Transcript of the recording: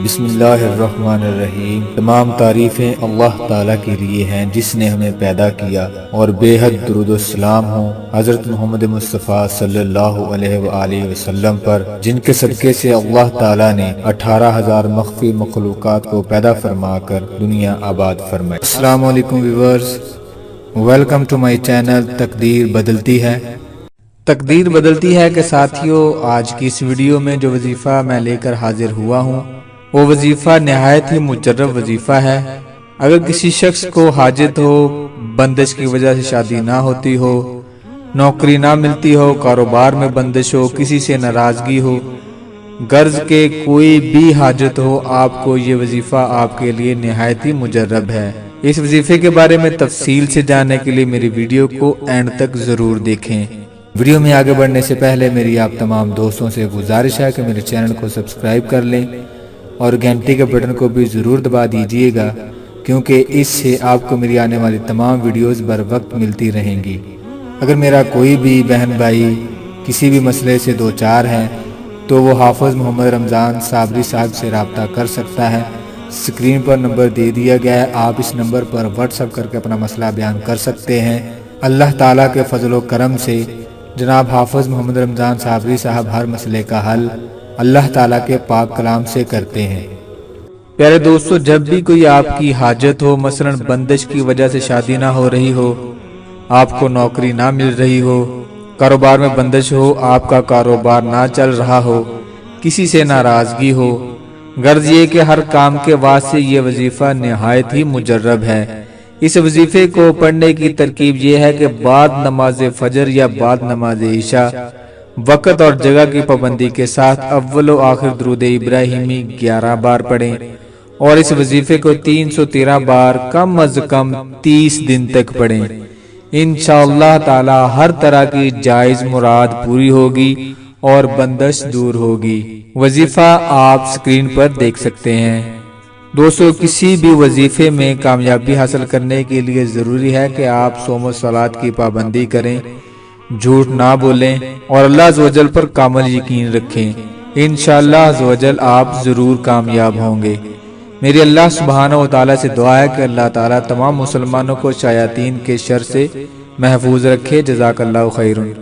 بسم اللہ الرحمن الرحیم۔ تمام تعریفیں اللہ تعالیٰ کے لیے ہیں جس نے ہمیں پیدا کیا، اور بے حد درود و سلام ہوں حضرت محمد مصطفیٰ صلی اللہ علیہ وآلہ وسلم پر، جن کے صدقے سے اللہ تعالیٰ نے 18,000 مخفی مخلوقات کو پیدا فرما کر دنیا آباد فرمائی۔ السلام علیکم viewers, welcome to my channel تقدیر بدلتی ہے۔ تقدیر بدلتی ہے کہ ساتھیوں، آج کی اس ویڈیو میں جو وظیفہ میں لے کر حاضر ہوا ہوں وہ وظیفہ نہایت ہی مجرب وظیفہ ہے۔ اگر کسی شخص کو حاجت ہو، بندش کی وجہ سے شادی نہ ہوتی ہو، نوکری نہ ملتی ہو، کاروبار میں بندش ہو، کسی سے ناراضگی ہو، غرض کے کوئی بھی حاجت ہو، آپ کو یہ وظیفہ آپ کے لیے نہایت ہی مجرب ہے۔ اس وظیفے کے بارے میں تفصیل سے جاننے کے لیے میری ویڈیو کو اینڈ تک ضرور دیکھیں۔ ویڈیو میں آگے بڑھنے سے پہلے میری آپ تمام دوستوں سے گزارش ہے کہ میرے چینل کو سبسکرائب کر لیں اور گھنٹی کے بٹن کو بھی ضرور دبا دیجئے گا، کیونکہ اس سے آپ کو میری آنے والی تمام ویڈیوز بر وقت ملتی رہیں گی۔ اگر میرا کوئی بھی بہن بھائی کسی بھی مسئلے سے دوچار ہے تو وہ حافظ محمد رمضان صابری صاحب سے رابطہ کر سکتا ہے۔ اسکرین پر نمبر دے دیا گیا ہے، آپ اس نمبر پر واٹس ایپ کر کے اپنا مسئلہ بیان کر سکتے ہیں۔ اللہ تعالیٰ کے فضل و کرم سے جناب حافظ محمد رمضان صابری صاحب ہر مسئلے کا حل اللہ تعالیٰ کے پاک کلام سے کرتے ہیں۔ پیارے دوستو، جب بھی کوئی آپ کی حاجت ہو، مثلا بندش کی وجہ سے شادی نہ ہو رہی ہو، آپ کو نوکری نہ مل رہی ہو، کاروبار میں بندش ہو، آپ کا کاروبار نہ چل رہا ہو، کسی سے ناراضگی ہو، غرض یہ کہ ہر کام کے واسطے یہ وظیفہ نہایت ہی مجرب ہے۔ اس وظیفے کو پڑھنے کی ترکیب یہ ہے کہ بعد نماز فجر یا بعد نماز عشاء وقت اور جگہ کی پابندی کے ساتھ اول و آخر درود ابراہیمی 11 بار پڑھیں، اور اس وظیفے کو 313 بار کم از کم 30 دن تک پڑھیں۔ انشاءاللہ تعالی ہر طرح کی جائز مراد پوری ہوگی اور بندش دور ہوگی۔ وظیفہ آپ سکرین پر دیکھ سکتے ہیں۔ دوستو، کسی بھی وظیفے میں کامیابی حاصل کرنے کے لیے ضروری ہے کہ آپ صوم و صلات کی پابندی کریں، جھوٹ نہ بولیں اور اللہ عز و جل پر کامل یقین رکھیں۔ انشاءاللہ عز و جل آپ ضرور کامیاب ہوں گے۔ میری اللہ سبحانہ و تعالیٰ سے دعا ہے کہ اللہ تعالیٰ تمام مسلمانوں کو شیاطین کے شر سے محفوظ رکھے۔ جزاک اللہ خیرن۔